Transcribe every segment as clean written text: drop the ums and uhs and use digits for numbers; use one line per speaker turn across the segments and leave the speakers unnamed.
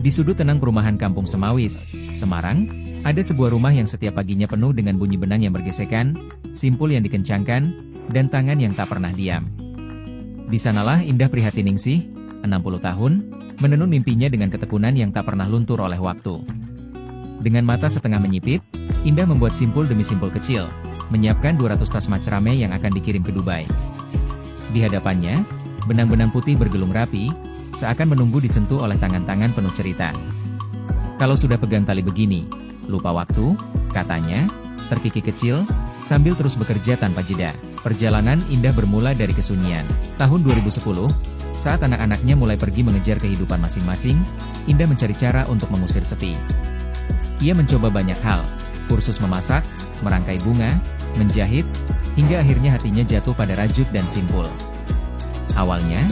Di sudut tenang perumahan Kampung Semawis, Semarang, ada sebuah rumah yang setiap paginya penuh dengan bunyi benang yang bergesekan, simpul yang dikencangkan, dan tangan yang tak pernah diam. Di sanalah Indah Prihatiningsih, 60 tahun, menenun mimpinya dengan ketekunan yang tak pernah luntur oleh waktu. Dengan mata setengah menyipit, Indah membuat simpul demi simpul kecil, menyiapkan 200 tas macrame yang akan dikirim ke Dubai. Di hadapannya, benang-benang putih bergelung rapi, seakan menunggu disentuh oleh tangan-tangan penuh cerita. Kalau sudah pegang tali begini, lupa waktu, katanya, terkikik kecil, sambil terus bekerja tanpa jeda. Perjalanan Indah bermula dari kesunyian. Tahun 2010, saat anak-anaknya mulai pergi mengejar kehidupan masing-masing, Indah mencari cara untuk mengusir sepi. Ia mencoba banyak hal, kursus memasak, merangkai bunga, menjahit, hingga akhirnya hatinya jatuh pada rajut dan simpul. Awalnya,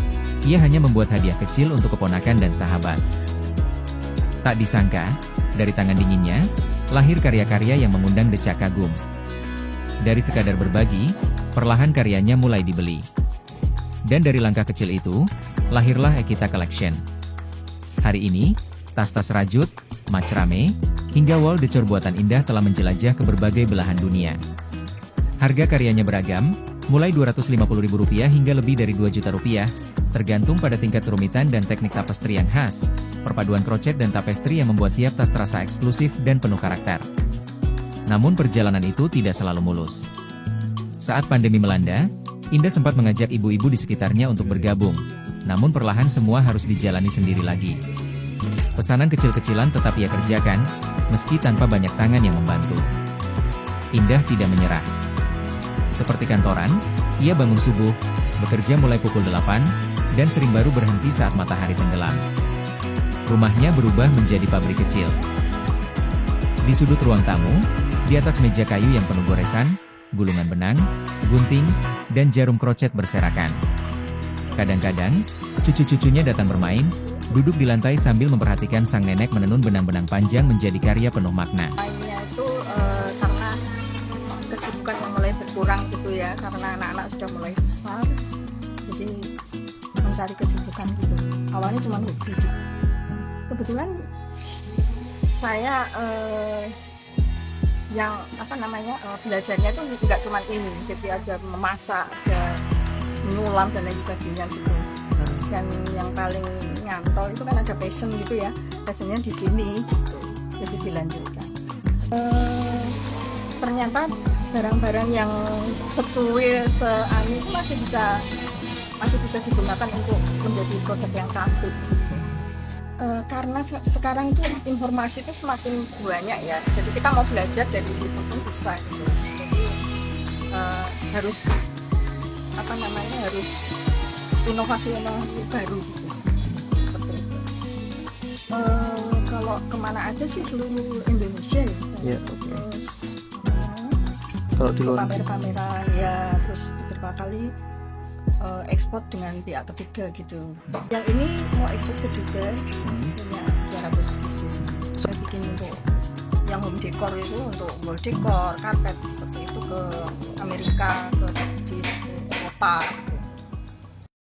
ia hanya membuat hadiah kecil untuk keponakan dan sahabat. Tak disangka, dari tangan dinginnya, lahir karya-karya yang mengundang decak kagum. Dari sekadar berbagi, perlahan karyanya mulai dibeli. Dan dari langkah kecil itu, lahirlah Ekita Collection. Hari ini, tas-tas rajut, macrame, hingga wall decor buatan Indah telah menjelajah ke berbagai belahan dunia. Harga karyanya beragam, mulai Rp250.000 hingga lebih dari Rp2 juta, tergantung pada tingkat kerumitan dan teknik tapestri yang khas, perpaduan krocet dan tapestri yang membuat tiap tas terasa eksklusif dan penuh karakter. Namun perjalanan itu tidak selalu mulus. Saat pandemi melanda, Indah sempat mengajak ibu-ibu di sekitarnya untuk bergabung, namun perlahan semua harus dijalani sendiri lagi. Pesanan kecil-kecilan tetap ia kerjakan, meski tanpa banyak tangan yang membantu. Indah tidak menyerah. Seperti kantoran, ia bangun subuh, bekerja mulai pukul 8, dan sering baru berhenti saat matahari tenggelam. Rumahnya berubah menjadi pabrik kecil. Di sudut ruang tamu, di atas meja kayu yang penuh goresan, gulungan benang, gunting, dan jarum krocet berserakan. Kadang-kadang, cucu-cucunya datang bermain, duduk di lantai sambil memperhatikan sang nenek menenun benang-benang panjang menjadi karya penuh makna.
Lainnya itu karena kesibukan yang mulai berkurang gitu ya, karena anak-anak sudah mulai besar, jadi mencari kesibukan gitu. Awalnya cuma hobi gitu. Kebetulan saya belajarnya itu tidak cuma ini, jadi ada memasak, ada menyulam dan lain sebagainya gitu. Dan yang paling nyantol itu kan ada passion gitu ya, passionnya di sini gitu. Jadi dilanjutkan. Ternyata barang-barang yang secuil itu masih bisa digunakan untuk menjadi produk yang cantik. Karena sekarang itu informasi itu semakin banyak ya, jadi kita mau belajar dari itu pun bisa gitu. Jadi harus inovasi baru gitu. Seperti itu. Kalau kemana aja sih, seluruh Indonesia ya. Terus
kalau di luar
pamer-pameran ya, terus beberapa kali ekspor dengan pihak ketiga gitu. Yang ini mau ekspor ke juga, punya 200 pieces. Saya bikin untuk yang home decor itu, untuk wall decor, karpet seperti itu ke Amerika, ke Eropa.